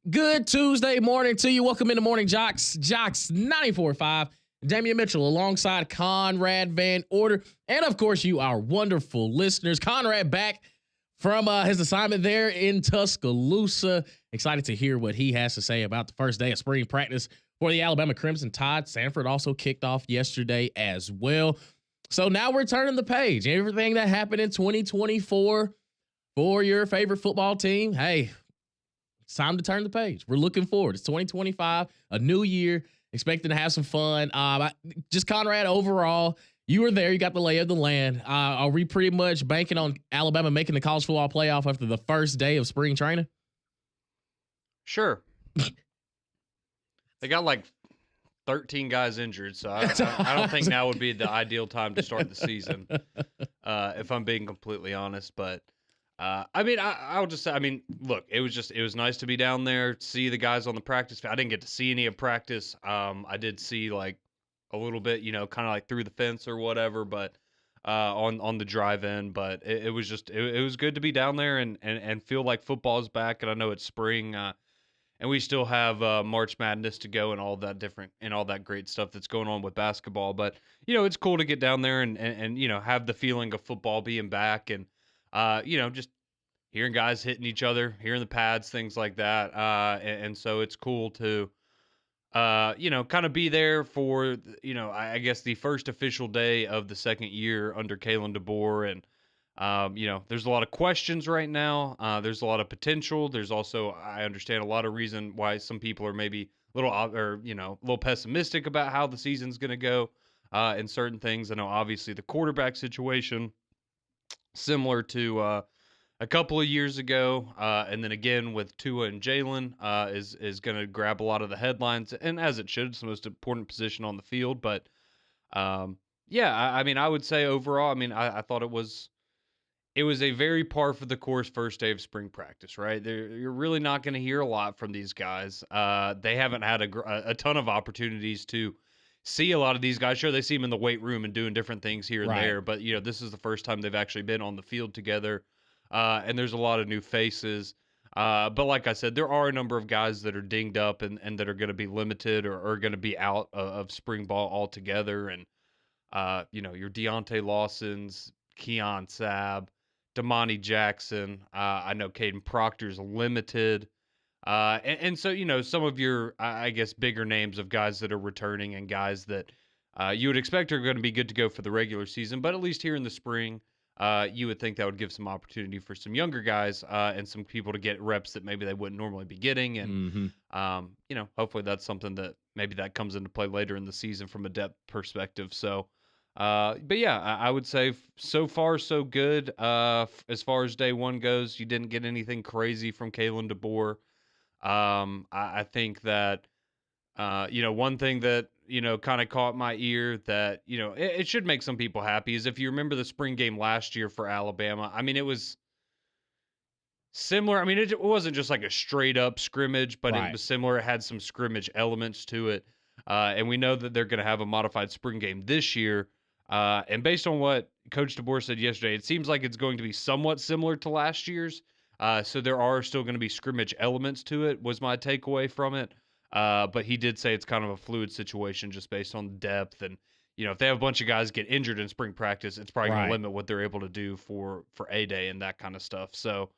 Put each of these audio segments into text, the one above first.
Good Tuesday morning to you. Welcome into Morning JOX. JOX 94.5. Damian Mitchell alongside Conrad Van Order. And of course, you, our wonderful listeners. Conrad back from his assignment there in Tuscaloosa. Excited to hear what he has to say about the first day of spring practice for the Alabama Crimson Tide. Sanford also kicked off yesterday as well. So now we're turning the page. Everything that happened in 2024 for your favorite football team. Hey, it's time to turn the page. We're looking forward. It's 2025, a new year, expecting to have some fun. Just Conrad, overall, you were there. You got the lay of the land. Are we pretty much banking on Alabama making the college football playoff after the first day of spring training? Sure. They got like 13 guys injured, so I don't think now would be the ideal time to start the season, if I'm being completely honest. But I'll just say, look, it was nice to be down there, see the guys on the practice field. I didn't get to see any of practice. I did see like a little bit, kind of like through the fence or whatever, but on the drive-in. But it was good to be down there and feel like football's back. And I know it's spring, and we still have March Madness to go and all that great stuff that's going on with basketball. But it's cool to get down there and have the feeling of football being back and just hearing guys hitting each other, hearing the pads, things like that. And so it's cool to, kind of be there for, I guess the first official day of the second year under Kalen DeBoer. And, there's a lot of questions right now. There's a lot of potential. There's also, I understand, a lot of reason why some people are maybe a little pessimistic about how the season's going to go in certain things. I know, obviously, the quarterback situation, similar to a couple of years ago, and then again with Tua and Jalen, is going to grab a lot of the headlines, and as it should. It's the most important position on the field. But I would say overall, I thought it was a very par for the course first day of spring practice, right? You're really not going to hear a lot from these guys. They haven't had a ton of opportunities to see a lot of these guys. Sure, they see them in the weight room and doing different things here and there, but this is the first time they've actually been on the field together. And there's a lot of new faces. But like I said, there are a number of guys that are dinged up and that are going to be limited or are going to be out of spring ball altogether. And, your Deontay Lawsons, Keon Sabb, Damani Jackson. I know Caden Proctor's limited. And so, some of your, I guess, bigger names of guys that are returning and guys that you would expect are going to be good to go for the regular season. But at least here in the spring, you would think that would give some opportunity for some younger guys and some people to get reps that maybe they wouldn't normally be getting. And, hopefully that's something that maybe that comes into play later in the season from a depth perspective. So, but yeah, I would say so far so good. As far as day one goes, you didn't get anything crazy from Kalen DeBoer. I think that, one thing that, kind of caught my ear that, it should make some people happy is if you remember the spring game last year for Alabama. It was similar. It wasn't just like a straight up scrimmage, but it was similar. It had some scrimmage elements to it. And we know that they're going to have a modified spring game this year. And based on what Coach DeBoer said yesterday, it seems like it's going to be somewhat similar to last year's. So there are still going to be scrimmage elements to it, was my takeaway from it. But he did say it's kind of a fluid situation just based on the depth. And, if they have a bunch of guys get injured in spring practice, it's probably going to limit what they're able to do for A-Day and that kind of stuff. So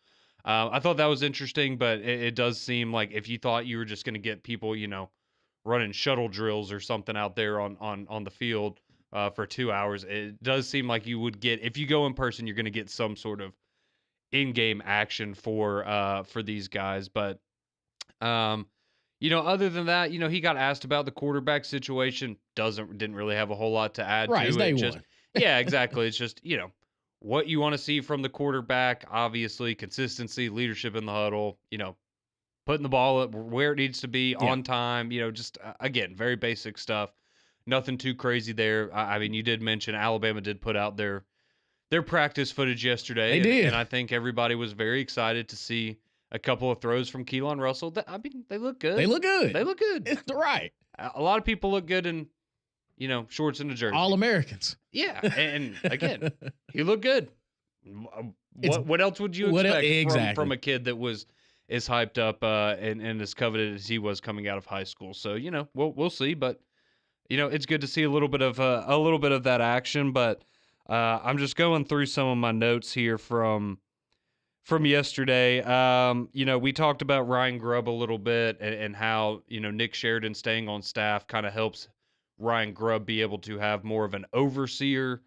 I thought that was interesting, but it does seem like if you thought you were just going to get people, running shuttle drills or something out there on the field for 2 hours, it does seem like you would get, if you go in person, you're going to get some sort of in-game action for these guys. But other than that, he got asked about the quarterback situation. Didn't really have a whole lot to add to it's it. day one. Yeah, exactly. It's just, what you want to see from the quarterback, obviously consistency, leadership in the huddle, putting the ball up where it needs to be on time, just again, very basic stuff. Nothing too crazy there. You did mention Alabama did put out their practice footage yesterday. They did. And I think everybody was very excited to see a couple of throws from Keelan Russell. They look good. They look good. They look good. Right. A lot of people look good in, shorts and a jersey. All Americans. Yeah. And again, he looked good. What else would you expect from a kid that was is hyped up and as coveted as he was coming out of high school. So we'll see, but it's good to see a little bit of that action. But I'm just going through some of my notes here from yesterday. We talked about Ryan Grubb a little bit and how Nick Sheridan staying on staff kind of helps Ryan Grubb be able to have more of an overseer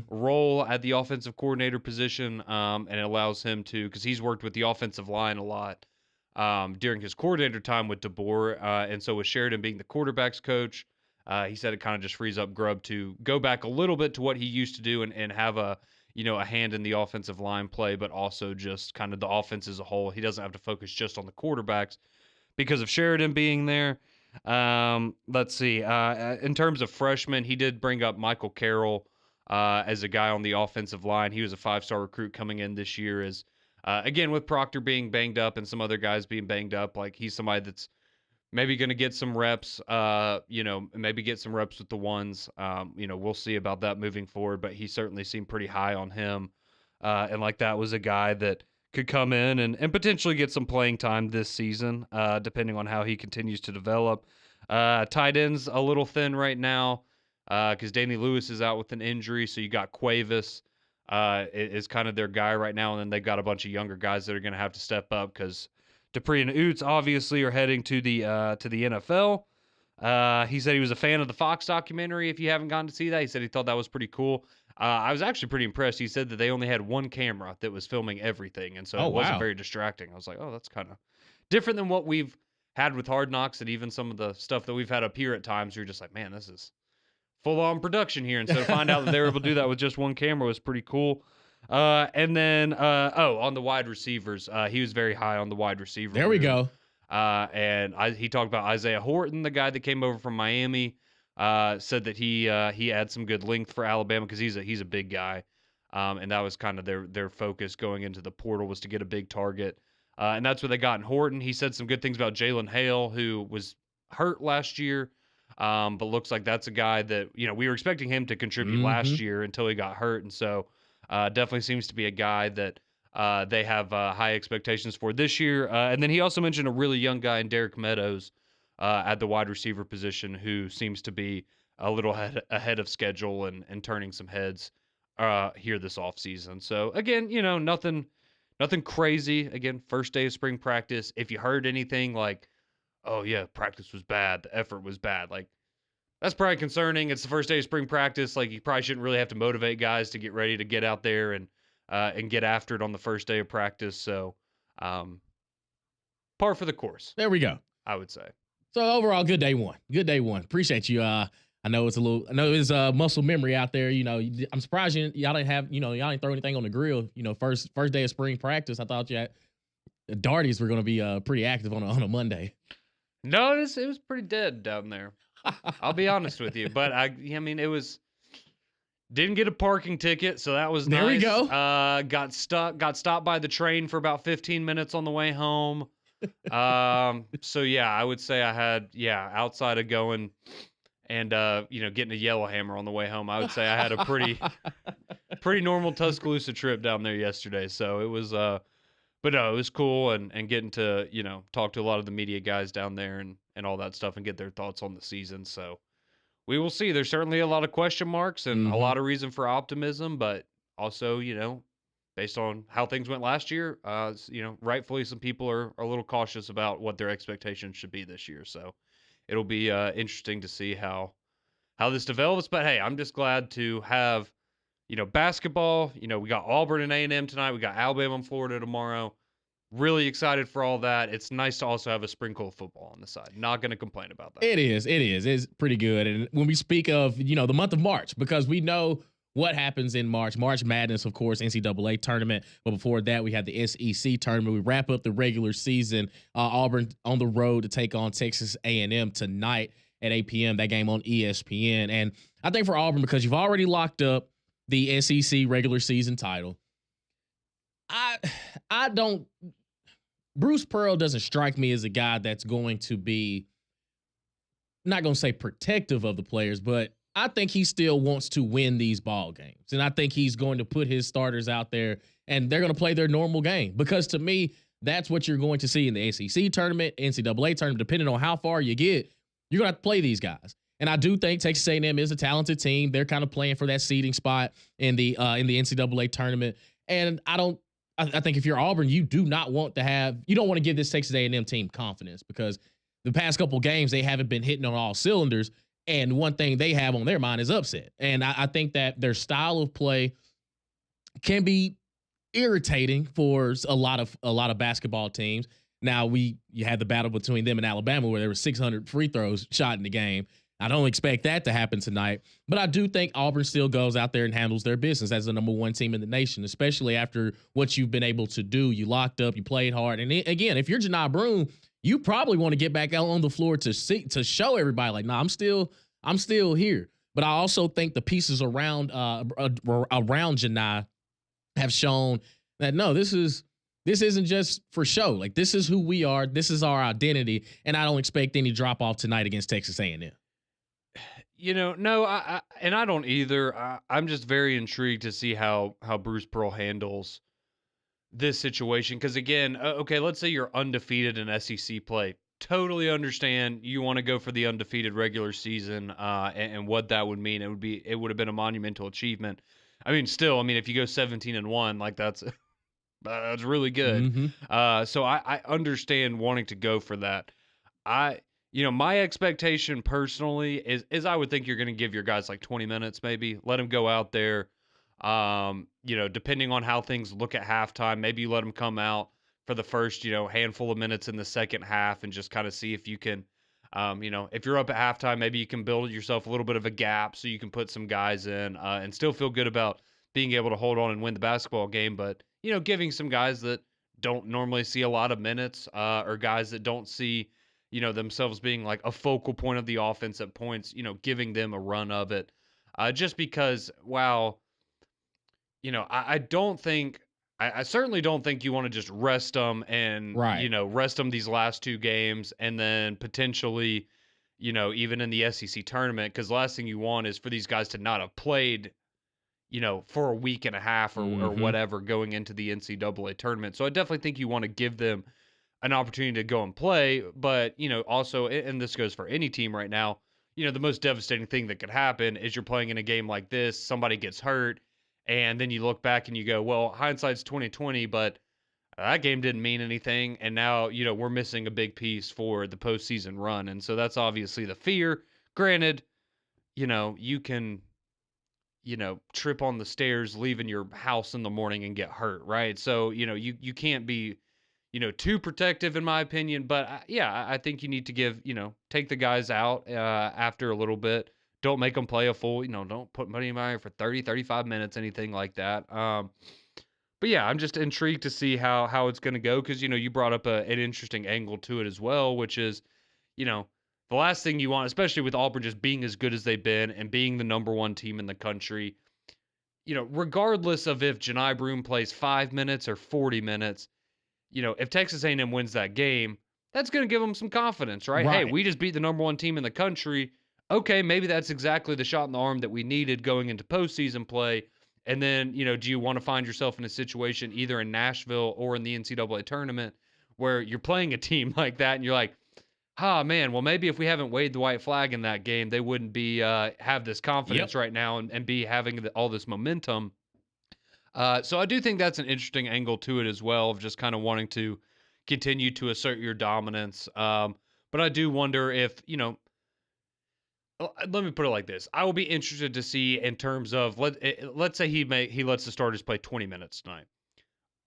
role at the offensive coordinator position, and it allows him to, because he's worked with the offensive line a lot during his coordinator time with DeBoer, and so with Sheridan being the quarterback's coach, he said it kind of just frees up Grubb to go back a little bit to what he used to do and have a hand in the offensive line play, but also just kind of the offense as a whole. He doesn't have to focus just on the quarterbacks because of Sheridan being there. Let's see. In terms of freshmen, he did bring up Michael Carroll as a guy on the offensive line. He was a 5-star recruit coming in this year. As again, with Proctor being banged up and some other guys being banged up, like he's somebody that's maybe going to get some reps. Maybe get some reps with the ones. We'll see about that moving forward. But he certainly seemed pretty high on him, and like that was a guy that could come in and potentially get some playing time this season, depending on how he continues to develop. Tight ends a little thin right now because Danny Lewis is out with an injury, so you got Cuevas is kind of their guy right now, and then they've got a bunch of younger guys that are going to have to step up because Dupree and Oots obviously are heading to the NFL. He said he was a fan of the Fox documentary. If you haven't gotten to see that, he said he thought that was pretty cool. I was actually pretty impressed. He said that they only had one camera that was filming everything, and so it wasn't very distracting. I was like, oh, that's kind of different than what we've had with Hard Knocks and even some of the stuff that we've had up here at times. You're just like, man, this is full-on production here. And so to find out that they were able to do that with just one camera was pretty cool. And then, on the wide receivers, he was very high on the wide receiver. There we go. And he talked about Isaiah Horton, the guy that came over from Miami. Said that he had some good length for Alabama because he's a big guy, and that was kind of their focus going into the portal was to get a big target, and that's what they got in Horton. He said some good things about Jalen Hale, who was hurt last year, but looks like that's a guy that we were expecting him to contribute last year until he got hurt, and so definitely seems to be a guy that they have high expectations for this year. And then he also mentioned a really young guy in Derek Meadows. At the wide receiver position, who seems to be a little ahead of schedule and turning some heads here this offseason. So again, nothing crazy. Again, first day of spring practice. If you heard anything like, oh yeah, practice was bad, the effort was bad, like that's probably concerning. It's the first day of spring practice. Like you probably shouldn't really have to motivate guys to get ready to get out there and get after it on the first day of practice. So par for the course. There we go. I would say. So overall, good day one. Good day one. Appreciate you. I know it's muscle memory out there. I'm surprised y'all didn't have, y'all didn't throw anything on the grill. First day of spring practice. I thought the Darties were going to be pretty active on a Monday. No, it was pretty dead down there. I'll be honest with you, but it was. Didn't get a parking ticket, so that was nice. There we go. Got stopped by the train for about 15 minutes on the way home. So yeah, I would say I had, outside of going and, getting a Yellowhammer on the way home, I would say I had a pretty normal Tuscaloosa trip down there yesterday. So it was, but no, it was cool and getting to, talk to a lot of the media guys down there and all that stuff and get their thoughts on the season. So we will see. There's certainly a lot of question marks and a lot of reason for optimism, but also, based on how things went last year, rightfully some people are a little cautious about what their expectations should be this year. So it'll be interesting to see how this develops. But hey, I'm just glad to have, basketball. We got Auburn and A&M tonight. We got Alabama and Florida tomorrow. Really excited for all that. It's nice to also have a sprinkle of football on the side. Not going to complain about that. It is. It's pretty good. And when we speak of, the month of March, because we know what happens in March Madness, of course, NCAA tournament. But before that, we had the SEC tournament. We wrap up the regular season. Auburn on the road to take on Texas A&M tonight at 8 p.m. That game on ESPN. And I think for Auburn, because you've already locked up the SEC regular season title, I don't. Bruce Pearl doesn't strike me as a guy that's going to be, not going to say protective of the players, but I think he still wants to win these ball games. And I think he's going to put his starters out there and they're going to play their normal game. Because to me, That's what you're going to see in the ACC tournament, NCAA tournament, depending on how far you get. You're going to have to play these guys. And I do think Texas A&M is a talented team. They're kind of playing for that seeding spot in the NCAA tournament. And I think if you're Auburn, you don't want to give this Texas A&M team confidence, because the past couple games they haven't been hitting on all cylinders. And one thing they have on their mind is upset. And I think that their style of play can be irritating for a lot of basketball teams. Now you had the battle between them and Alabama where there were 600 free throws shot in the game. I don't expect that to happen tonight, but I do think Auburn still goes out there and handles their business as the number one team in the nation, especially after what you've been able to do. You locked up, you played hard. And again, if you're Johni Broome, you probably want to get back out on the floor to show everybody like, nah, I'm still here. But I also think the pieces around Johni have shown that no, this isn't just for show. Like, this is who we are. This is our identity, and I don't expect any drop off tonight against Texas A&M. No, I don't either. I'm just very intrigued to see how Bruce Pearl handles this situation. Because again, okay, let's say you're undefeated in SEC play. Totally understand you want to go for the undefeated regular season, and what that would mean. It would have been a monumental achievement. I mean, still, if you go 17-1, like that's really good. Mm-hmm. So I understand wanting to go for that. My expectation personally is I would think you're going to give your guys like 20 minutes, maybe let them go out there. Depending on how things look at halftime, maybe you let them come out for the first, handful of minutes in the second half and just kind of see if you can, if you're up at halftime, maybe you can build yourself a little bit of a gap so you can put some guys in, and still feel good about being able to hold on and win the basketball game. But, giving some guys that don't normally see a lot of minutes, or guys that don't see, themselves being like a focal point of the offense at points, giving them a run of it. Just because, wow, I don't think, I certainly don't think you want to just rest them and, Right. Rest them these last two games and then potentially, even in the SEC tournament, because the last thing you want is for these guys to not have played, for a week and a half or whatever going into the NCAA tournament. So I definitely think you want to give them an opportunity to go and play. But, also, and this goes for any team right now, the most devastating thing that could happen is you're playing in a game like this, somebody gets hurt, and then you look back and you go, well, hindsight's 2020, but that game didn't mean anything. And now, we're missing a big piece for the postseason run. And so that's obviously the fear. Granted, you can, trip on the stairs leaving your house in the morning and get hurt, right? So, you can't be, too protective in my opinion. But I think you need to give, take the guys out after a little bit. Don't make them play a full, don't put money in my for 30, 35 minutes, anything like that. But yeah, I'm just intrigued to see how it's going to go. Cause you brought up an interesting angle to it as well, which is, the last thing you want, especially with Auburn just being as good as they've been and being the number one team in the country, regardless of if Johni Broome plays 5 minutes or 40 minutes, if Texas A&M wins that game, that's going to give them some confidence, right? Hey, we just beat the number one team in the country. Okay, maybe that's exactly the shot in the arm that we needed going into postseason play. And then, do you want to find yourself in a situation either in Nashville or in the NCAA tournament where you're playing a team like that and you're like, man, well, maybe if we haven't waved the white flag in that game, they wouldn't be have this confidence right now and be having all this momentum. So I do think that's an interesting angle to it as well, of just kind of wanting to continue to assert your dominance. But I do wonder if, let me put it like this. I will be interested to see in terms of, let's say he lets the starters play 20 minutes tonight.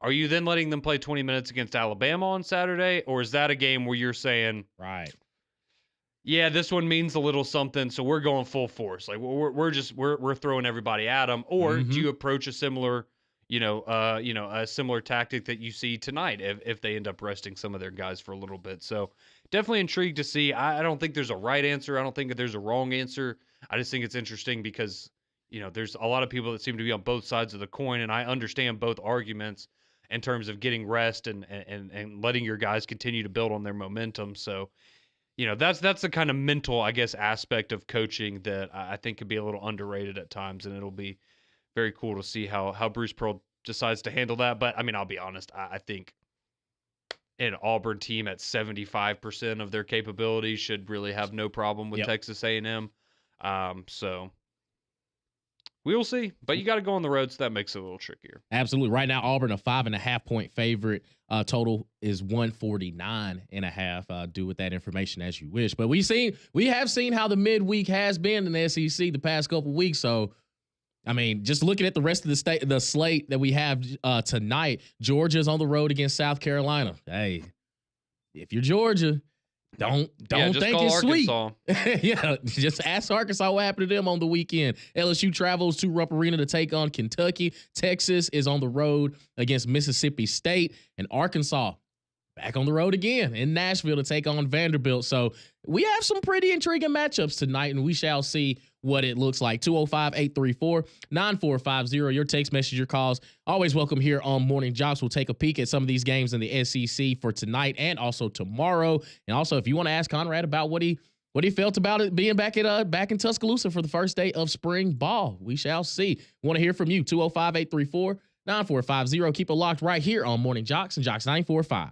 Are you then letting them play 20 minutes against Alabama on Saturday? Or is that a game where you're saying, right, yeah, this one means a little something, so we're going full force. Like we're throwing everybody at them. Or do you approach a similar, a similar tactic that you see tonight if they end up resting some of their guys for a little bit? So definitely intrigued to see. I don't think there's a right answer. I don't think that there's a wrong answer. I just think it's interesting because, there's a lot of people that seem to be on both sides of the coin, and I understand both arguments in terms of getting rest and letting your guys continue to build on their momentum. So, that's the kind of mental, I guess, aspect of coaching that I think could be a little underrated at times, and it'll be very cool to see how Bruce Pearl decides to handle that. But, I'll be honest, I think an Auburn team at 75% of their capabilities should really have no problem with Texas A&M. So we will see, but you got to go on the road, so that makes it a little trickier. Absolutely. Right now, Auburn, a 5.5 point favorite. Total is 149.5. Do with that information as you wish. But we have seen how the midweek has been in the SEC the past couple weeks. So, I mean, just looking at the rest of the slate that we have tonight, Georgia's on the road against South Carolina. Hey, if you're Georgia, don't think it's Arkansas. Sweet. Yeah, just ask Arkansas what happened to them on the weekend. LSU travels to Rupp Arena to take on Kentucky. Texas is on the road against Mississippi State, and Arkansas back on the road again in Nashville to take on Vanderbilt. So we have some pretty intriguing matchups tonight, and we shall see what it looks like. 205-834-9450. Your text message, your calls, always welcome here on Morning Jocks. We'll take a peek at some of these games in the SEC for tonight and also tomorrow. And also, if you want to ask Conrad about what he felt about it being back in Tuscaloosa for the first day of spring ball, we shall see. Want to hear from you. 205-834-9450. Keep it locked right here on Morning Jocks and Jocks 945.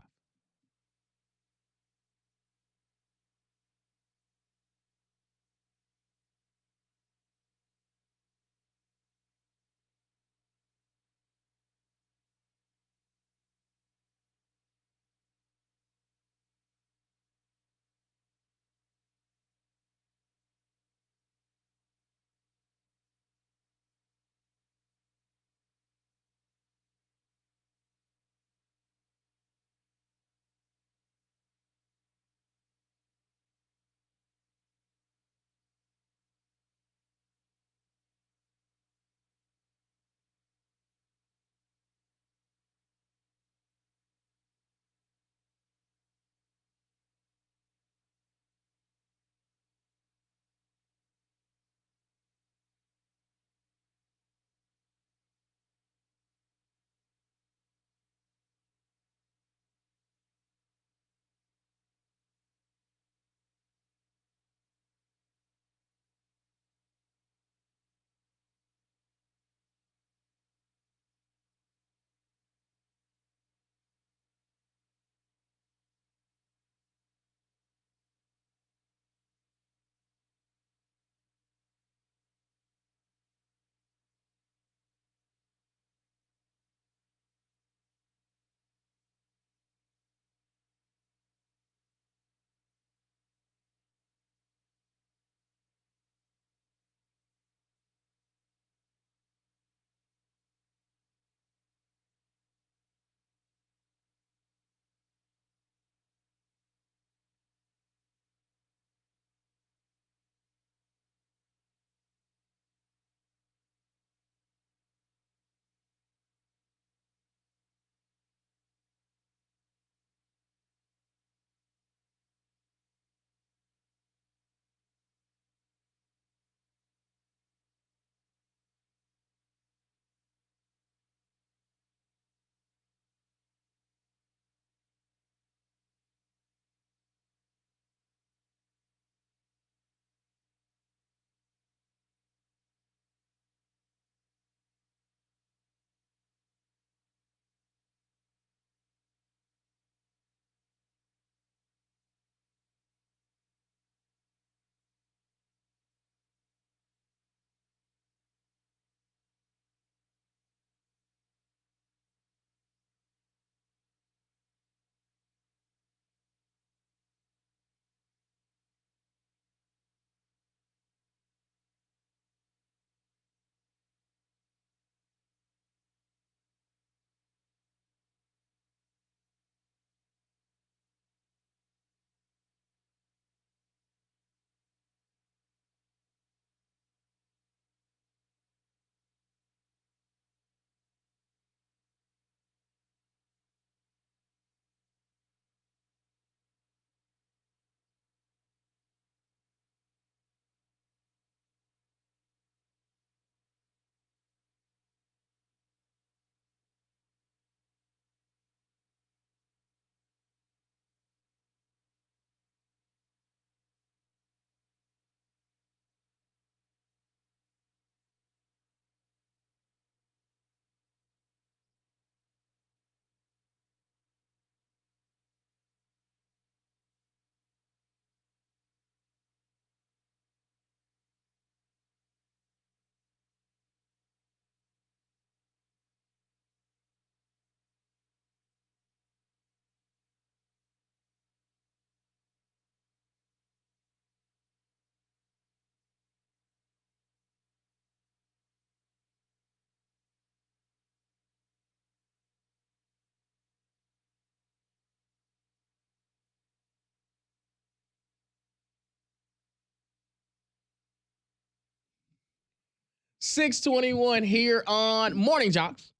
621 here on Morning Jocks.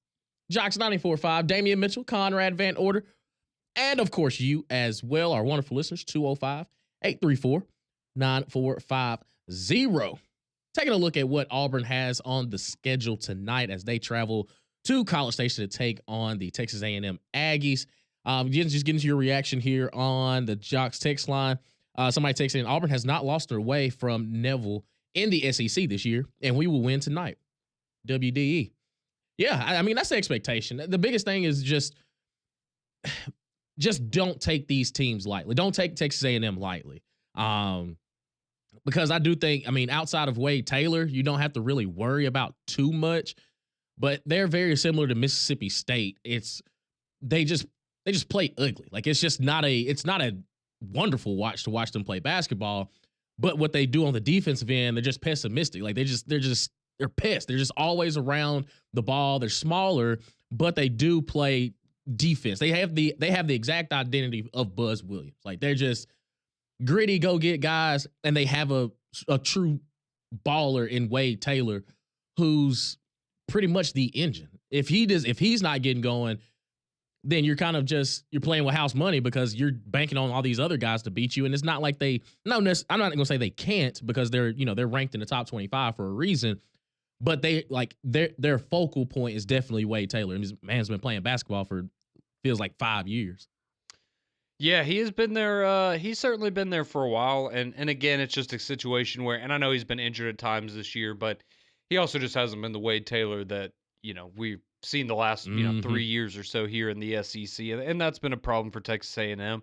Jocks 94.5, Damian Mitchell, Conrad Van Order, and of course you as well, our wonderful listeners, 205-834-9450. Taking a look at what Auburn has on the schedule tonight as they travel to College Station to take on the Texas A&M Aggies. Just getting to your reaction here on the Jocks text line. Somebody texted in, Auburn has not lost their way from Neville in the SEC this year, and we will win tonight. WDE. Yeah, I mean, that's the expectation. The biggest thing is just don't take these teams lightly. Don't take Texas A&M lightly. Because I do think, I mean, outside of Wade Taylor, you don't have to really worry about too much, but they're very similar to Mississippi State. They just play ugly. Like it's not a wonderful watch to watch them play basketball, but what they do on the defensive end, they're just pessimistic. Like they're pissed. They're just always around the ball. They're smaller, but they do play defense. They have the exact identity of Buzz Williams. Like they're just gritty, go get guys, and they have a true baller in Wade Taylor, who's pretty much the engine. If he's not getting going, then you're kind of you're playing with house money because you're banking on all these other guys to beat you. And it's not like I'm not going to say they can't, because they're ranked in the top 25 for a reason, but their focal point is definitely Wade Taylor. And this man's been playing basketball for feels like 5 years. Yeah, he has been there. He's certainly been there for a while. And again, it's just a situation where, and I know he's been injured at times this year, but he also just hasn't been the Wade Taylor that, we've seen the last 3 years or so here in the SEC, and that's been a problem for Texas A&M.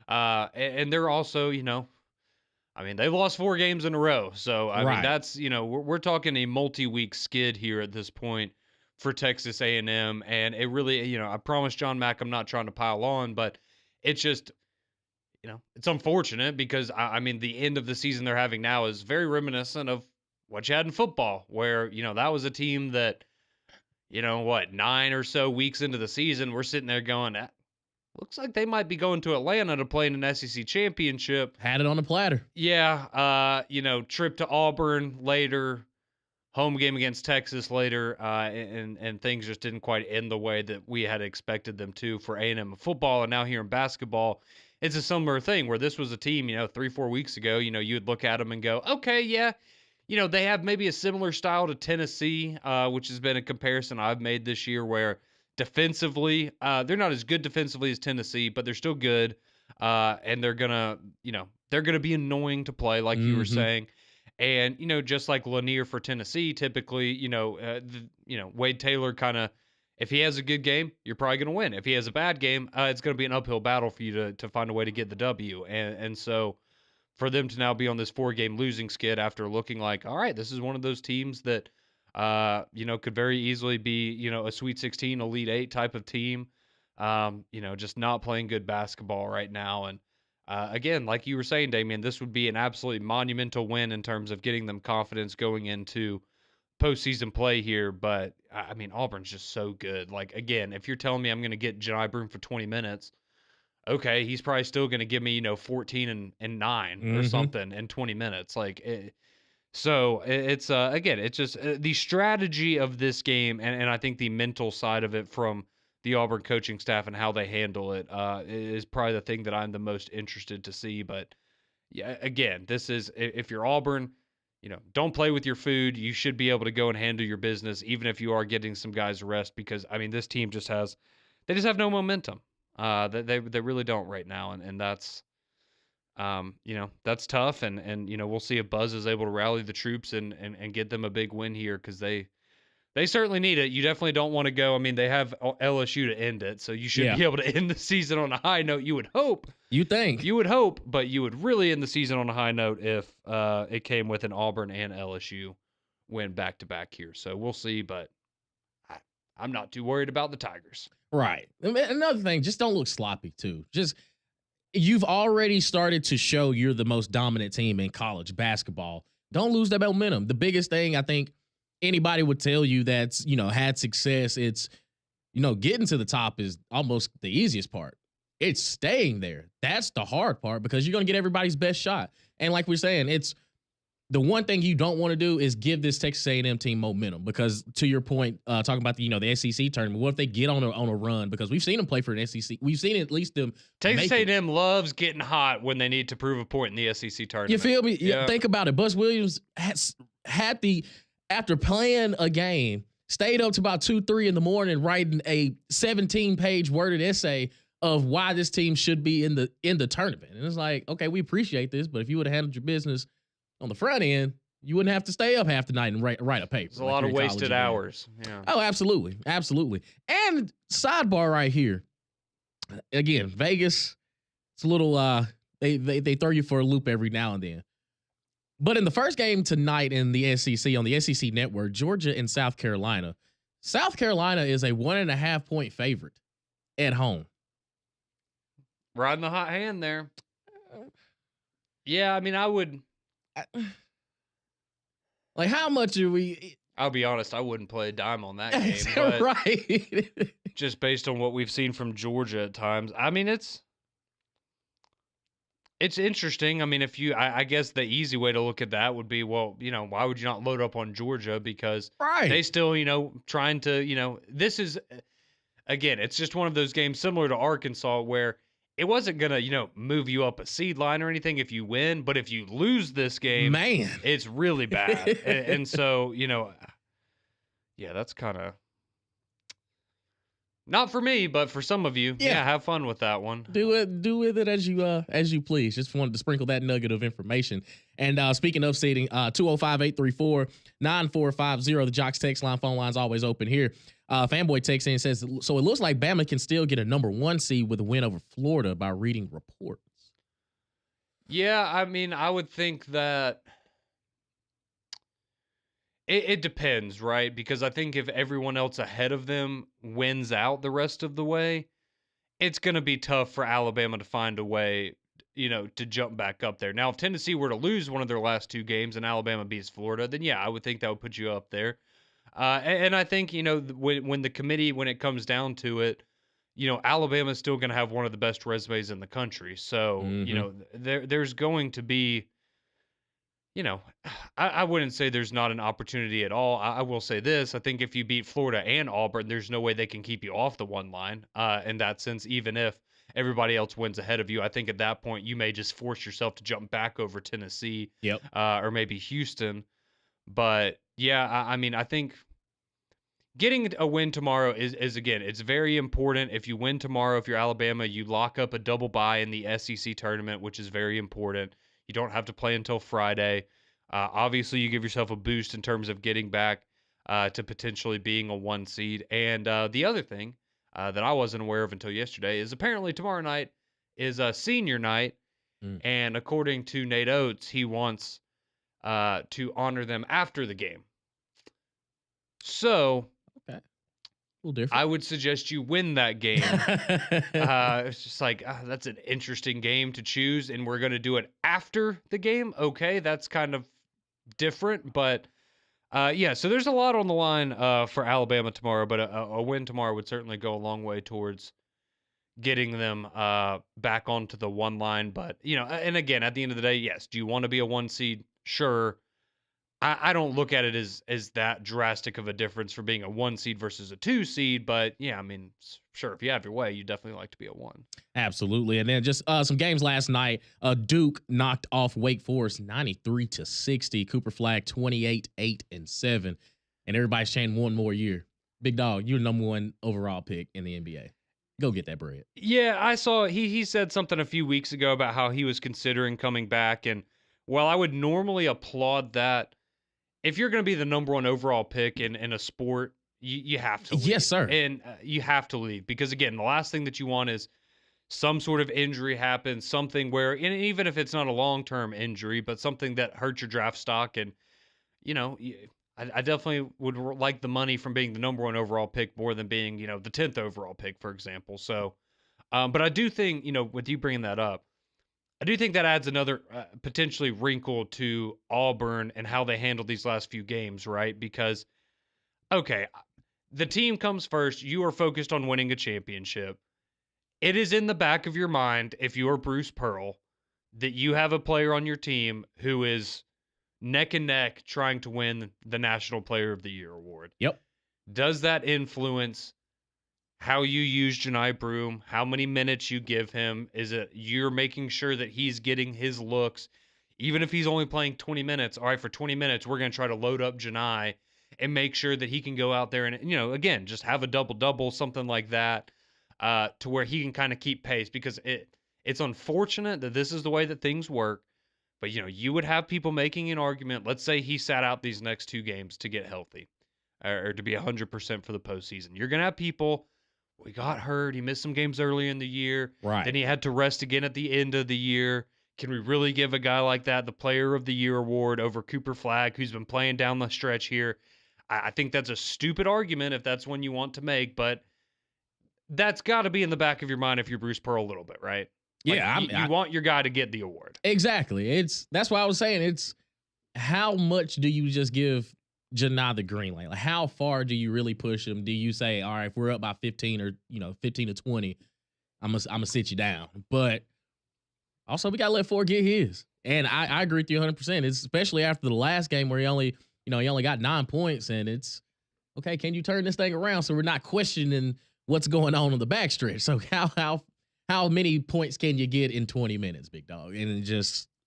And they're also, I mean, they've lost 4 games in a row, so I mean that's we're talking a multi-week skid here at this point for Texas A&M, and it really I promise John Mack I'm not trying to pile on, but it's just it's unfortunate because I mean the end of the season they're having now is very reminiscent of what you had in football, where that was a team that 9 or so weeks into the season, we're sitting there going, looks like they might be going to Atlanta to play in an SEC championship. Had it on a platter. Yeah. Trip to Auburn later, home game against Texas later, and things just didn't quite end the way that we had expected them to for A&M football. And now here in basketball, it's a similar thing where this was a team, 3-4 weeks ago, you would look at them and go, okay, yeah. They have maybe a similar style to Tennessee, which has been a comparison I've made this year, where defensively, they're not as good defensively as Tennessee, but they're still good. And they're gonna be annoying to play, like you were saying. And, just like Lanier for Tennessee, typically, Wade Taylor kind of, if he has a good game, you're probably going to win. If he has a bad game, it's going to be an uphill battle for you to find a way to get the W. And so for them to now be on this 4-game losing skid after looking like, all right, this is one of those teams that, could very easily be, a Sweet 16, Elite 8 type of team, just not playing good basketball right now. And again, like you were saying, Damian, this would be an absolutely monumental win in terms of getting them confidence going into postseason play here. But, I mean, Auburn's just so good. Like, again, if you're telling me I'm going to get Johni Broome for 20 minutes, okay, he's probably still going to give me, 14 and 9 or something in 20 minutes. So it's, again, it's just the strategy of this game, and I think the mental side of it from the Auburn coaching staff and how they handle it is probably the thing that I'm the most interested to see. But, yeah, again, this is, if you're Auburn, don't play with your food. You should be able to go and handle your business, even if you are getting some guys rest, because, I mean, this team just have no momentum. They really don't right now, and that's that's tough, and we'll see if Buzz is able to rally the troops and get them a big win here, because they certainly need it. You definitely don't want to go. I mean, they have LSU to end it, so you should be able to end the season on a high note. You would hope. You would hope, but you would really end the season on a high note if it came with an Auburn and LSU win back to back here. So we'll see, but I'm not too worried about the Tigers. Right. Another thing, just don't look sloppy too. You've already started to show you're the most dominant team in college basketball. Don't lose that momentum. The biggest thing I think anybody would tell you that's, had success, it's, getting to the top is almost the easiest part. It's staying there. That's the hard part, because you're going to get everybody's best shot. And like we're saying, the one thing you don't want to do is give this Texas A&M team momentum, because to your point, talking about the SEC tournament, what if they get on a run? Because we've seen them play for an SEC. We've seen at least them. Texas A&M loves getting hot when they need to prove a point in the SEC tournament. You feel me? Yeah. Think about it. Buzz Williams after playing a game, stayed up to about 2-3 in the morning writing a 17-page worded essay of why this team should be in the tournament. And it's like, okay, we appreciate this, but if you would have handled your business on the front end, you wouldn't have to stay up half the night and write a paper. It's a lot of wasted hours. Yeah. Oh, absolutely. Absolutely. And sidebar right here. Again, Vegas, it's a little, they throw you for a loop every now and then. But in the first game tonight in the SEC, on the SEC network, Georgia and South Carolina. South Carolina is a 1.5 point favorite at home. Riding the hot hand there. Yeah, I mean, I would. Like, how much are we? I'll be honest, I wouldn't play a dime on that game. But right. just based on what we've seen from Georgia at times. I mean, it's interesting. I mean, I guess the easy way to look at that would be, well, why would you not load up on Georgia? Because they still, trying to, this is, again, it's just one of those games similar to Arkansas where it wasn't going to, move you up a seed line or anything if you win. But if you lose this game, man, it's really bad. and so, yeah, that's kind of not for me, but for some of you. Yeah, have fun with that one. Do with it as you please. Just wanted to sprinkle that nugget of information. And speaking of seeding, 205-834-9450, the JOX text line, phone line's always open here. Fanboy texts in and says, so it looks like Bama can still get a number 1 seed with a win over Florida by reading reports. Yeah, I mean, I would think that it depends, right? Because I think if everyone else ahead of them wins out the rest of the way, it's going to be tough for Alabama to find a way, to jump back up there. Now, if Tennessee were to lose one of their last 2 games and Alabama beats Florida, then yeah, I would think that would put you up there. And I think, when the committee, when it comes down to it, Alabama's still going to have one of the best resumes in the country. So, there's going to be, I wouldn't say there's not an opportunity at all. I will say this. I think if you beat Florida and Auburn, there's no way they can keep you off the 1 line. In that sense, even if everybody else wins ahead of you, I think at that point you may just force yourself to jump back over Tennessee, or maybe Houston. But yeah, I mean, I think getting a win tomorrow is again, it's very important. If you win tomorrow, if you're Alabama, you lock up a double bye in the SEC tournament, which is very important. You don't have to play until Friday. Obviously, you give yourself a boost in terms of getting back to potentially being a 1 seed. And the other thing that I wasn't aware of until yesterday is apparently tomorrow night is a senior night. And according to Nate Oates, he wants to honor them after the game. So, okay, a little different. I would suggest you win that game. It's just like, that's an interesting game to choose, and we're going to do it after the game. Okay, that's kind of different, but yeah, so there's a lot on the line for Alabama tomorrow, but a win tomorrow would certainly go a long way towards getting them back onto the 1 line. But, and again, at the end of the day, yes, do you want to be a 1 seed? Sure. I don't look at it as that drastic of a difference for being a 1 seed versus a 2 seed, but yeah, I mean, sure, if you have your way, you definitely like to be a 1. Absolutely. And then just some games last night. Duke knocked off Wake Forest 93-60. Cooper Flagg 28-8-7. And everybody's saying 1 more year. Big dog, you're the number 1 overall pick in the NBA. Go get that bread. Yeah, I saw he said something a few weeks ago about how he was considering coming back, and while I would normally applaud that, if you're going to be the number 1 overall pick in a sport, you have to leave. Yes, sir. And you have to leave because, again, the last thing that you want is some sort of injury happens, something where, and even if it's not a long-term injury, but something that hurts your draft stock. And, I definitely would like the money from being the number 1 overall pick more than being, the 10th overall pick, for example. So, but I do think, with you bringing that up, I do think that adds another potentially wrinkle to Auburn and how they handled these last few games, right? Because, okay, the team comes first. You are focused on winning a championship. It is in the back of your mind, if you are Bruce Pearl, that you have a player on your team who is neck and neck trying to win the National Player of the Year award. Yep. Does that influence how you use Johni Broome, how many minutes you give him? Is it you're making sure that he's getting his looks, even if he's only playing 20 minutes? All right, for 20 minutes, we're going to try to load up Johni and make sure that he can go out there and, again, just have a double-double, something like that, to where he can kind of keep pace, because it's unfortunate that this is the way that things work. But, you would have people making an argument. Let's say he sat out these next 2 games to get healthy or to be 100% for the postseason. You're going to have people, we got hurt. He missed some games early in the year. Right. Then he had to rest again at the end of the year. Can we really give a guy like that the Player of the Year award over Cooper Flagg, who's been playing down the stretch here? I think that's a stupid argument if that's one you want to make, but that's got to be in the back of your mind if you're Bruce Pearl a little bit, right? Like, Yeah, you want your guy to get the award. Exactly. That's why I was saying, it's how much do you just give Johni the green light? Like, how far do you really push him? Do you say, all right, if we're up by 15 or 15 to 20, I'm gonna sit you down? But also, we gotta let Ford get his. And I agree with you 100%. It's especially after the last game where he only got 9 points, and it's okay. Can you turn this thing around so we're not questioning what's going on the backstretch? So how many points can you get in 20 minutes, big dog? And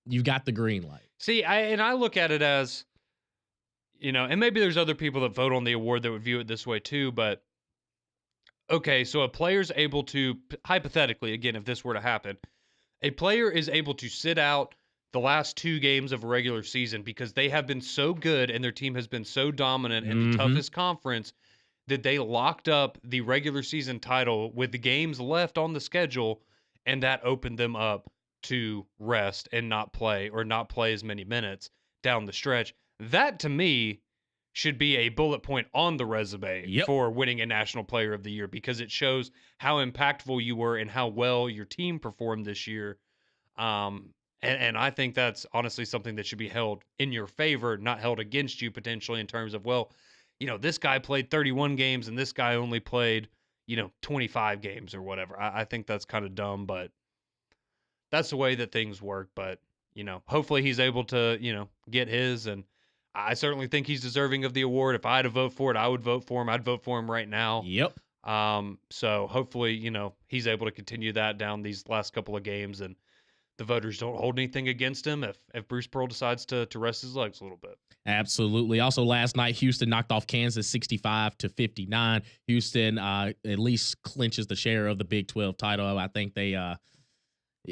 you've got the green light. See, I look at it as, and maybe there's other people that vote on the award that would view it this way too, but okay, so a player's able to, hypothetically, again, if this were to happen, a player is able to sit out the last 2 games of a regular season because they have been so good and their team has been so dominant in the toughest conference that they locked up the regular season title with the games left on the schedule, and that opened them up to rest and not play as many minutes down the stretch. That, to me, should be a bullet point on the resume for winning a National Player of the Year, because it shows how impactful you were and how well your team performed this year. And I think that's honestly something that should be held in your favor, not held against you potentially in terms of, well, this guy played 31 games and this guy only played, 25 games or whatever. I think that's kind of dumb, but that's the way that things work. But, hopefully he's able to, get his. And I certainly think he's deserving of the award. If I had to vote for it, I would vote for him. I'd vote for him right now. Yep. So hopefully, he's able to continue that down these last couple of games, and the voters don't hold anything against him if Bruce Pearl decides to rest his legs a little bit. Absolutely. Also, last night, Houston knocked off Kansas 65-59. Houston at least clinches the share of the Big 12 title. I think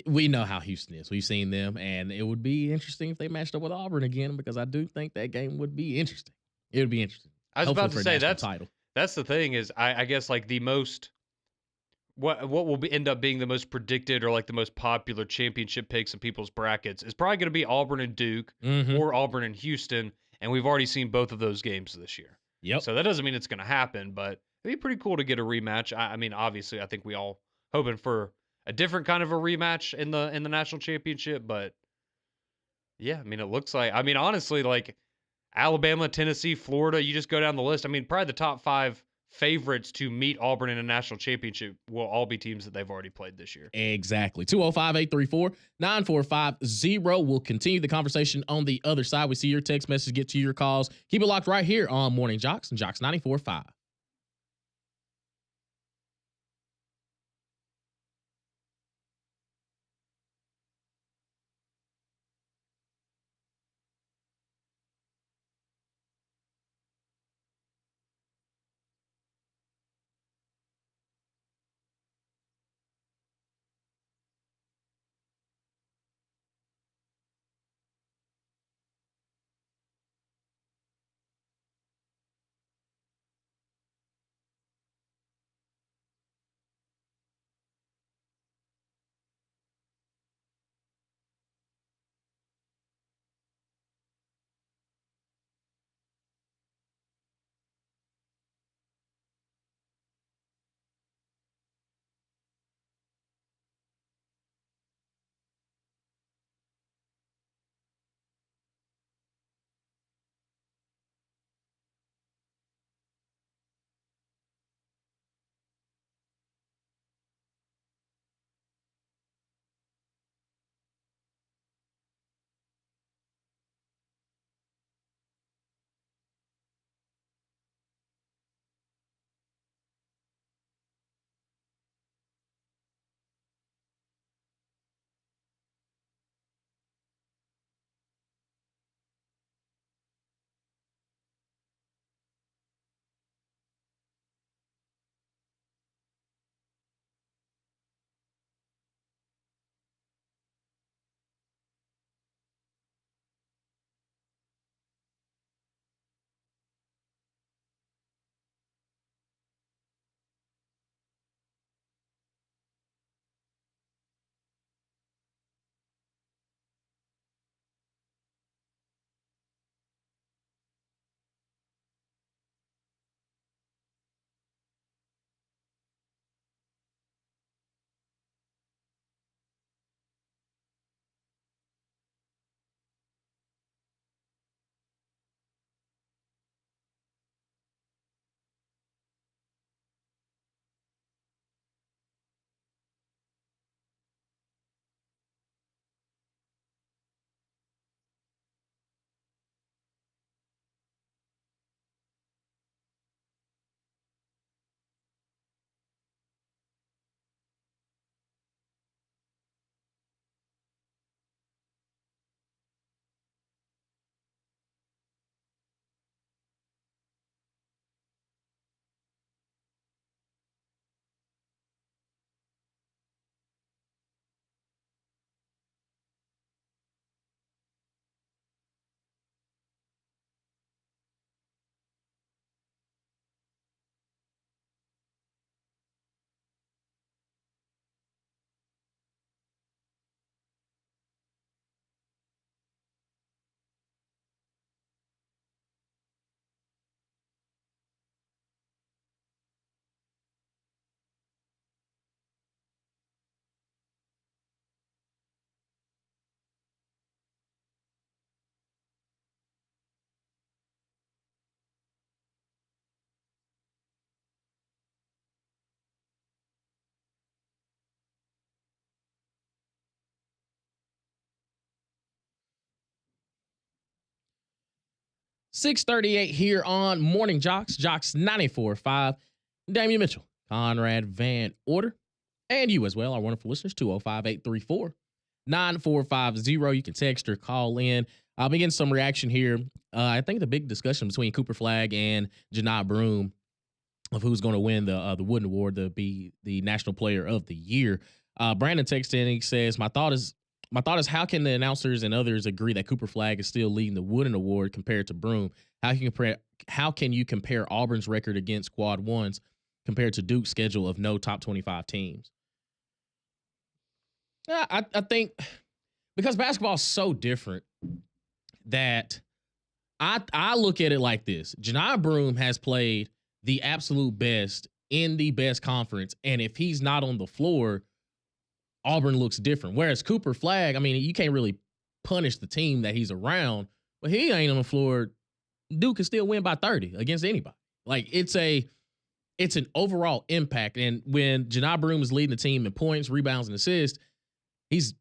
we know how Houston is. We've seen them, and it would be interesting if they matched up with Auburn again, because I do think that game would be interesting. It would be interesting. I was about to say title. That's the thing is, I guess, like, the most what will end up being the most predicted or like the most popular championship picks in people's brackets is probably going to be Auburn and Duke or Auburn and Houston, and we've already seen both of those games this year. Yep. So that doesn't mean it's going to happen, but it'd be pretty cool to get a rematch. I mean, obviously, I think we all hoping for a different kind of a rematch in the national championship, but yeah, I mean, it looks like, I mean, honestly, like Alabama, Tennessee, Florida, you just go down the list. I mean, probably the top 5 favorites to meet Auburn in a national championship will all be teams that they've already played this year. Exactly. 205-834-9450. We'll continue the conversation on the other side. We see your text message, get to your calls. Keep it locked right here on Morning JOX and JOX 94.5. 6:38 here on Morning JOX, JOX 94.5. Damian Mitchell, Conrad Van Order, and you as well, our wonderful listeners, 205-834-9450. You can text or call in. I'll begin some reaction here. I think the big discussion between Cooper Flagg and Johni Broome of who's going to win the Wooden Award to be the National Player of the Year. Brandon texts in, he says, my thought is how can the announcers and others agree that Cooper Flagg is still leading the Wooden Award compared to Broome? How can you compare Auburn's record against quad ones compared to Duke's schedule of no top 25 teams? Yeah, I think because basketball is so different that I look at it like this. Johni Broome has played the absolute best in the best conference, and if he's not on the floor, Auburn looks different. Whereas Cooper Flagg, I mean, you can't really punish the team that he's around, but he ain't on the floor. Duke can still win by 30 against anybody. Like it's an overall impact. And when Johni Broome is leading the team in points, rebounds, and assists, he's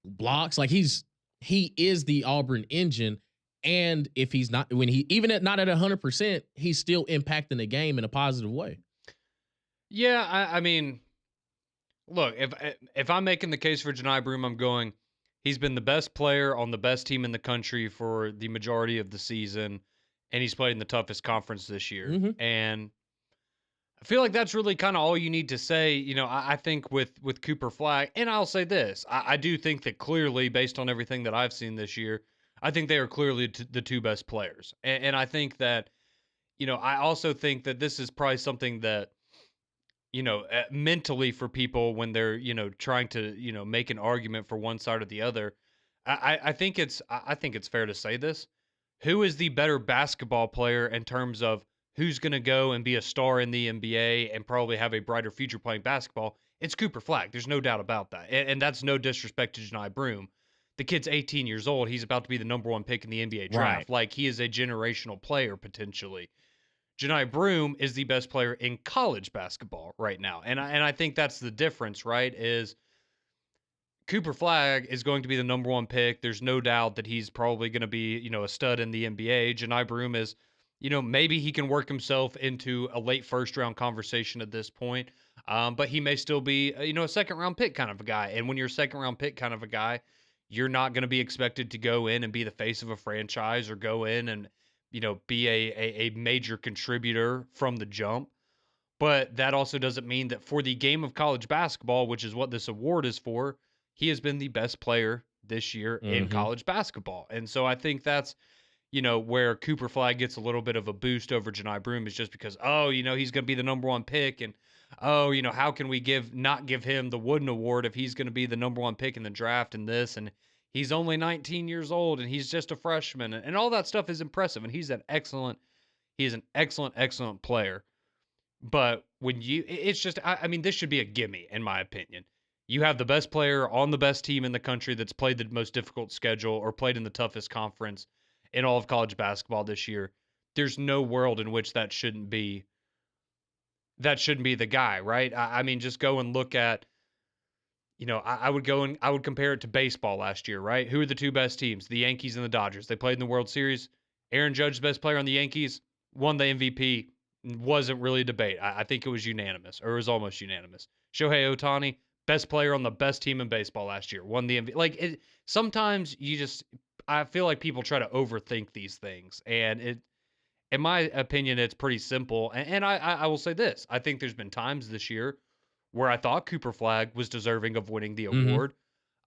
blocks. Like he is the Auburn engine. And if he's not, not at 100%, he's still impacting the game in a positive way. Yeah, I mean, look, if I'm making the case for Johni Broome, I'm going, he's been the best player on the best team in the country for the majority of the season, and he's played in the toughest conference this year. Mm-hmm. And I feel like that's really kind of all you need to say. You know, I think with Cooper Flagg, and I'll say this, I do think that clearly, based on everything that I've seen this year, I think they are clearly the two best players. And I think that, you know, I also think that this is probably something that, you know, mentally for people when they're, you know, trying to, you know, make an argument for one side or the other. I think it's fair to say this. Who is the better basketball player in terms of who's going to go and be a star in the NBA and probably have a brighter future playing basketball? It's Cooper Flagg. There's no doubt about that. And that's no disrespect to Johni Broome. The kid's 18 years old. He's about to be the number one pick in the NBA draft. Right. Like, he is a generational player potentially. Johni Broome is the best player in college basketball right now. And I think that's the difference, right? Is Cooper Flagg is going to be the number one pick. There's no doubt that he's probably going to be, you know, a stud in the NBA. Johni Broome is, you know, maybe he can work himself into a late first round conversation at this point. But he may still be, you know, a second round pick kind of a guy. And when you're a second round pick kind of a guy, you're not going to be expected to go in and be the face of a franchise or go in and, you know, be a major contributor from the jump. But that also doesn't mean that for the game of college basketball, which is what this award is for, he has been the best player this year in college basketball. And so I think that's, you know, where Cooper Flagg gets a little bit of a boost over Johni Broome is just because, oh, you know, he's going to be the number one pick. And, oh, you know, how can we not give him the Wooden Award if he's going to be the number one pick in the draft and this? And he's only 19 years old and he's just a freshman. And all that stuff is impressive. And he is an excellent player. But when it's just, I mean, this should be a gimme, in my opinion. You have the best player on the best team in the country that's played the most difficult schedule or played in the toughest conference in all of college basketball this year. There's no world in which that shouldn't be the guy, right? I mean, just go and look at, you know, I would compare it to baseball last year, right? Who are the two best teams? The Yankees and the Dodgers. They played in the World Series. Aaron Judge, best player on the Yankees, won the MVP. Wasn't really a debate. I think it was unanimous, or it was almost unanimous. Shohei Ohtani, best player on the best team in baseball last year, won the MVP. Like, sometimes I feel like people try to overthink these things, and in my opinion, it's pretty simple. And I will say this: I think there's been times this year where I thought Cooper Flagg was deserving of winning the award,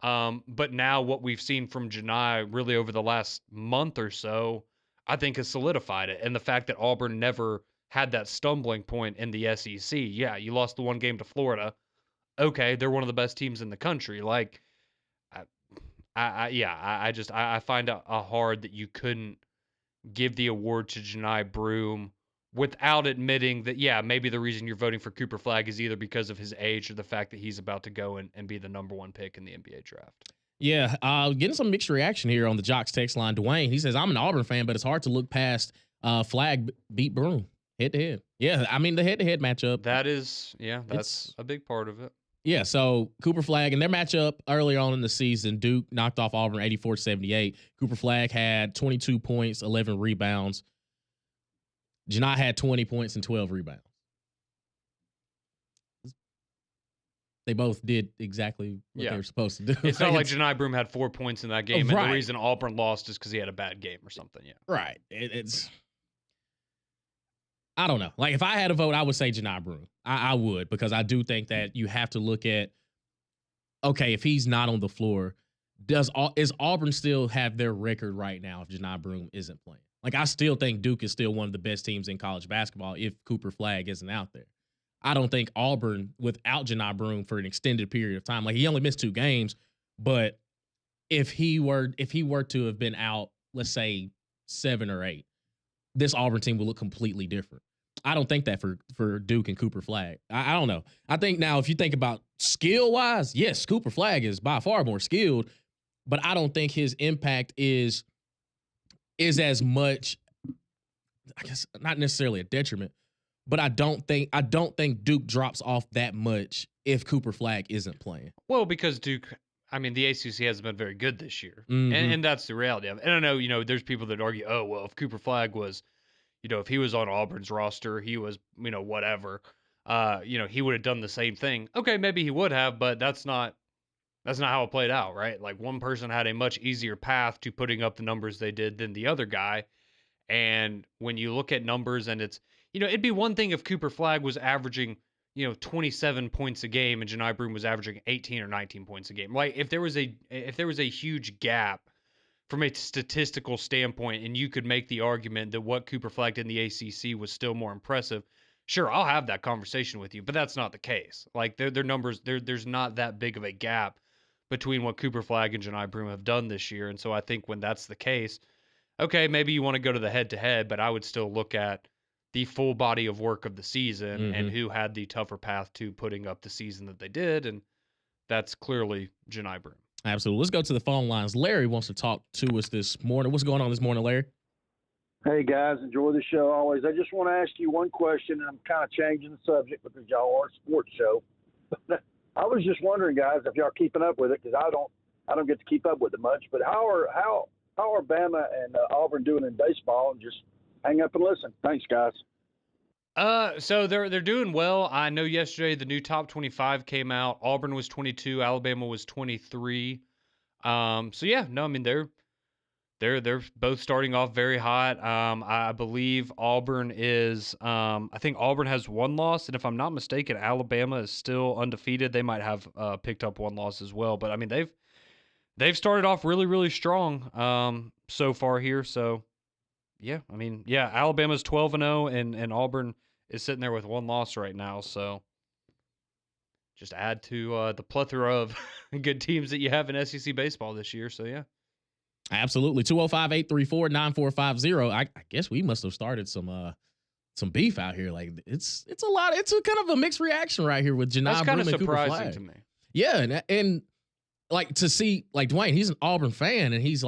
but now what we've seen from Johni really over the last month or so, I think has solidified it. And the fact that Auburn never had that stumbling point in the SEC. Yeah, you lost the one game to Florida. Okay, they're one of the best teams in the country. Like, I find it hard that you couldn't give the award to Johni Broome without admitting that, yeah, maybe the reason you're voting for Cooper Flagg is either because of his age or the fact that he's about to go and be the number one pick in the NBA draft. Yeah, getting some mixed reaction here on the JOX text line. Dwayne, he says, I'm an Auburn fan, but it's hard to look past Flagg beat Broome head-to-head. Yeah, I mean, the head-to-head matchup. That's a big part of it. Yeah, so Cooper Flagg and their matchup earlier on in the season, Duke knocked off Auburn 84-78. Cooper Flagg had 22 points, 11 rebounds. Johni had 20 points and 12 rebounds. They both did exactly what they were supposed to do. It's not like Johni Broome had 4 points in that game, right. And the reason Auburn lost is because he had a bad game or something. Yeah, right. It's I don't know. Like if I had a vote, I would say Johni Broome. I would, because I do think that you have to look at, okay, if he's not on the floor, is Auburn still have their record right now if Johni Broome isn't playing? Like I still think Duke is still one of the best teams in college basketball if Cooper Flagg isn't out there. I don't think Auburn without Johni Broome for an extended period of time, like he only missed 2 games, but if he were to have been out, let's say 7 or 8, this Auburn team will look completely different. I don't think that for Duke and Cooper Flagg. I don't know. I think now if you think about skill wise, yes, Cooper Flagg is by far more skilled, but I don't think his impact is as much, I guess not necessarily a detriment, but I don't think Duke drops off that much if Cooper Flagg isn't playing. Well, because Duke, I mean, the ACC hasn't been very good this year, Mm-hmm. and that's the reality of it. And I know, there's people that argue, oh, well, if Cooper Flagg was, if he was on Auburn's roster, he was, whatever, he would have done the same thing. Okay, maybe he would have, but that's not how it played out, right? Like one person had a much easier path to putting up the numbers they did than the other guy. And when you look at numbers and it's, it'd be one thing if Cooper Flagg was averaging, 27 points a game and Johni Broome was averaging 18 or 19 points a game. Like if there was a huge gap from a statistical standpoint and you could make the argument that what Cooper Flagg did in the ACC was still more impressive, sure, I'll have that conversation with you, but that's not the case. Like their numbers, there's not that big of a gap between what Cooper Flagg and Johni Broome have done this year. And so I think when that's the case, okay, maybe you want to go to the head-to-head, but I would still look at the full body of work of the season and who had the tougher path to putting up the season that they did, and that's clearly Johni Broome. Absolutely. Let's go to the phone lines. Larry wants to talk to us this morning. What's going on this morning, Larry? Hey, guys. Enjoy the show always. I just want to ask you one question, and I'm kind of changing the subject because y'all are a sports show. I was just wondering, guys, if y'all keeping up with it, because I don't get to keep up with it much, but how are Bama and Auburn doing in baseball? And just hang up and listen. Thanks, guys. So they're doing well. I know yesterday the new top 25 came out. Auburn was 22, Alabama was 23. So yeah, no, I mean they're both starting off very hot. I believe Auburn is I think Auburn has 1 loss, and if I'm not mistaken, Alabama is still undefeated. They might have picked up 1 loss as well, but I mean they've started off really, really strong so far here. So yeah, I mean, yeah, Alabama's 12-0 and Auburn is sitting there with 1 loss right now. So just add to the plethora of good teams that you have in SEC baseball this year. So yeah. Absolutely. 205-834-9450. I guess we must have started some beef out here. Like it's a lot. It's a kind of a mixed reaction right here with Johni Broome. That's kind of and surprising to me. Yeah, and like to see like Dwayne, he's an Auburn fan and he's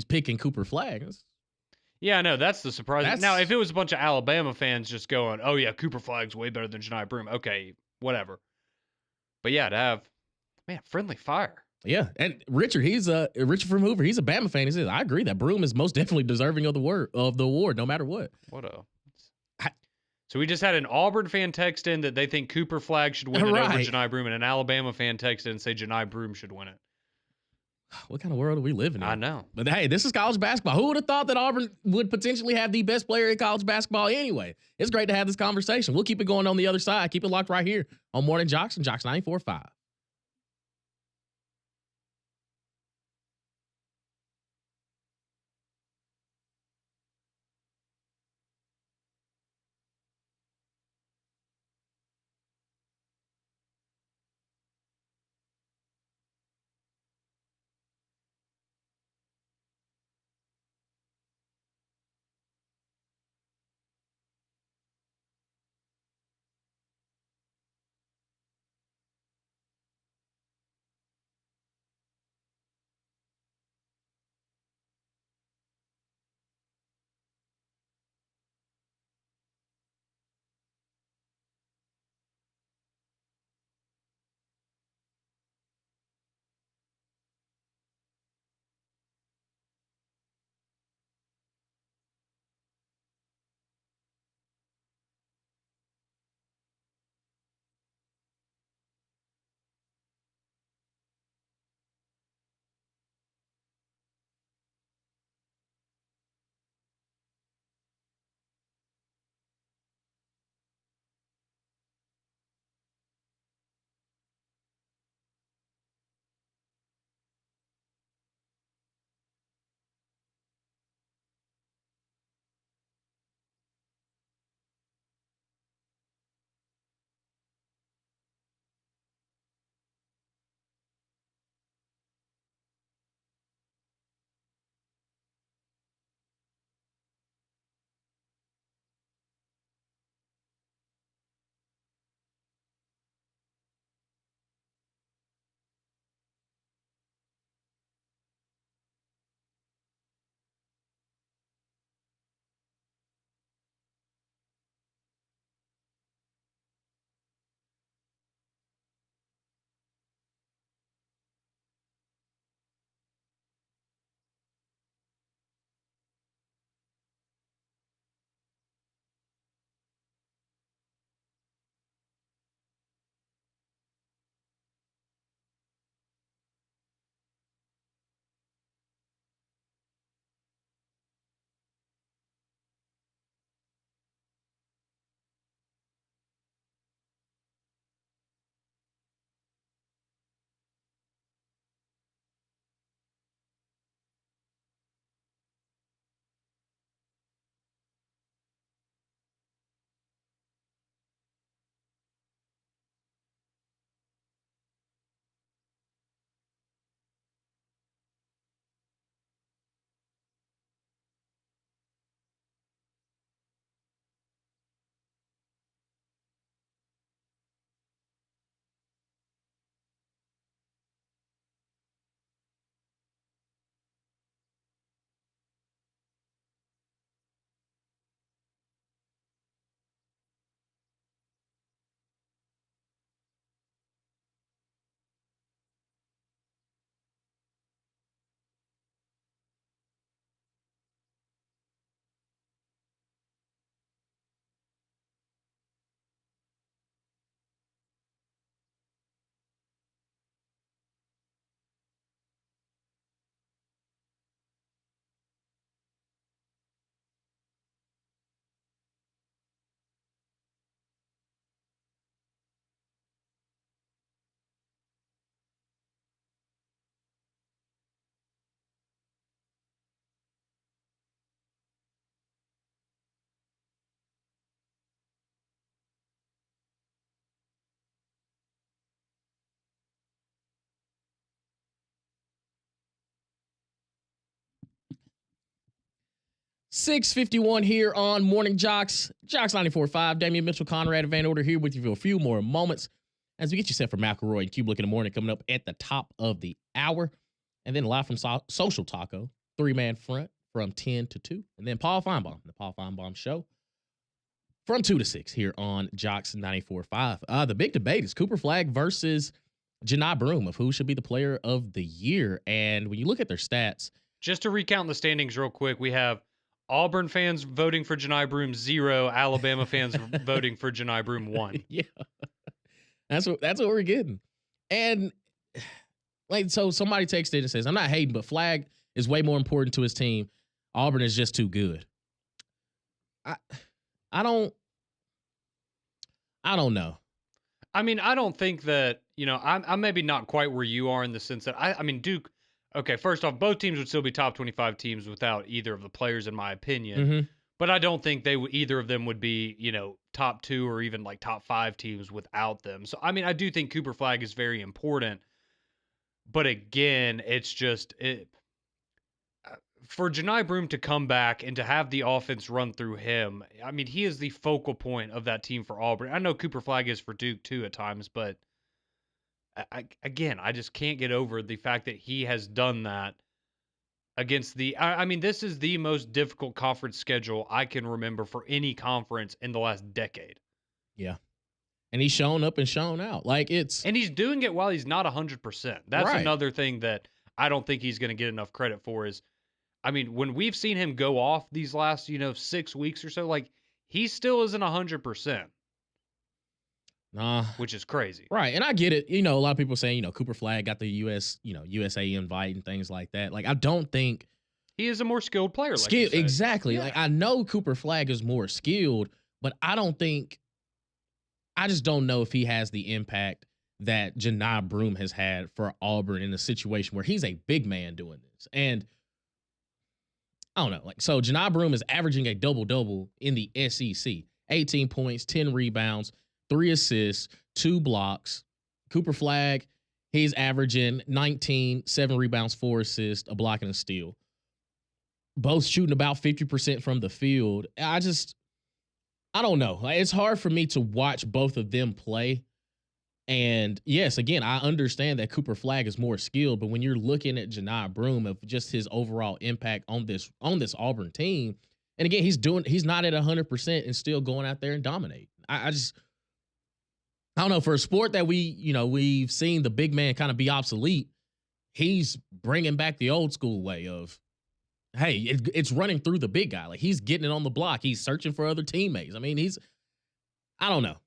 picking Cooper Flagg. Yeah, I know. That's the surprise. Now, if it was a bunch of Alabama fans just going, oh, yeah, Cooper Flagg's way better than Johni Broome, okay, whatever. But yeah, to have, man, friendly fire. Yeah, and Richard from Hoover. He's a Bama fan. He says, I agree that Broome is most definitely deserving of the award, no matter what. So we just had an Auburn fan text in that they think Cooper Flagg should win it over Johni Broome, and an Alabama fan text in and say Johni Broome should win it. What kind of world are we living in? I know. But hey, this is college basketball. Who would have thought that Auburn would potentially have the best player in college basketball anyway? It's great to have this conversation. We'll keep it going on the other side. Keep it locked right here on Morning JOX and JOX 94.5. 6:51 here on Morning Jocks. Jocks 94.5. Damian Mitchell, Conrad Van Order here with you for a few more moments as we get you set for McElroy and Cubic in the morning coming up at the top of the hour. And then live from Social Taco, 3-man front from 10 to 2. And then Paul Feinbaum, the Paul Feinbaum Show from 2 to 6 here on Jocks 94.5. The big debate is Cooper Flagg versus Johni Broome of who should be the player of the year. And when you look at their stats. Just to recount the standings real quick, we have Auburn fans voting for Johni Broome 0, Alabama fans voting for Johni Broome 1. Yeah. That's what we're getting. And like, so somebody texted and says, I'm not hating, but Flagg is way more important to his team. Auburn is just too good. I don't know. I mean, I don't think that, I'm maybe not quite where you are in the sense that I mean, Duke, okay, first off, both teams would still be top 25 teams without either of the players, in my opinion. Mm-hmm. But I don't think either of them would be, top 2 or even like top 5 teams without them. So, I mean, I do think Cooper Flagg is very important. But again, it's just for Johni Broome to come back and to have the offense run through him. I mean, he is the focal point of that team for Auburn. I know Cooper Flagg is for Duke too at times, but I just can't get over the fact that he has done that against I mean, this is the most difficult conference schedule I can remember for any conference in the last decade. Yeah. And he's shown up and shown out. And he's doing it while he's not 100%. That's right. Another thing that I don't think he's going to get enough credit for is, I mean, when we've seen him go off these last, 6 weeks or so, he still isn't 100%. Nah. Which is crazy. Right. And I get it. A lot of people saying, Cooper Flagg got the USA invite and things like that. I don't think he is a more skilled player. Exactly. Yeah. I know Cooper Flagg is more skilled, but I just don't know if he has the impact that Johni Broome has had for Auburn in a situation where he's a big man doing this. And I don't know. So Johni Broome is averaging a double-double in the SEC. 18 points, 10 rebounds, 3 assists, 2 blocks. Cooper Flagg, he's averaging 19, 7 rebounds, 4 assists, a block and a steal. Both shooting about 50% from the field. I don't know. It's hard for me to watch both of them play. And yes, again, I understand that Cooper Flagg is more skilled, but when you're looking at Johni Broome of just his overall impact on this Auburn team, and again, he's not at 100% and still going out there and dominate. I don't know, for a sport that we've seen the big man kind of be obsolete, he's bringing back the old school way of, hey, it's running through the big guy. He's getting it on the block. He's searching for other teammates. I mean, I don't know.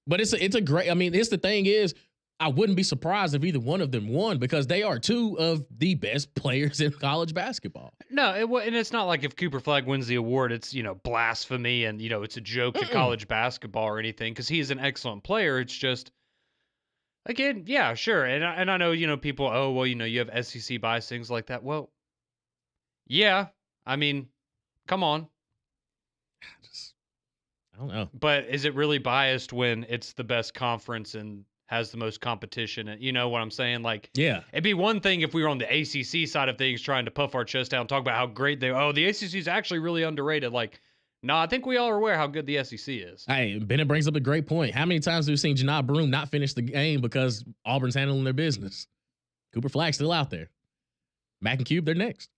But it's a great, the thing is, I wouldn't be surprised if either one of them won because they are 2 of the best players in college basketball. No, and it's not like if Cooper Flagg wins the award, it's, blasphemy and, it's a joke to college basketball or anything because he is an excellent player. It's just, again, yeah, sure. And I know, people, you have SEC bias, things like that. Well, yeah, I mean, come on. I don't know. But is it really biased when it's the best conference and has the most competition? And you know what I'm saying? Yeah. It'd be one thing if we were on the ACC side of things trying to puff our chest out and talk about how great the ACC is actually really underrated. No, I think we all are aware how good the SEC is. Hey, Bennett brings up a great point. How many times have we seen Johni Broome not finish the game because Auburn's handling their business? Cooper Flagg's still out there. Mac and Cube, they're next.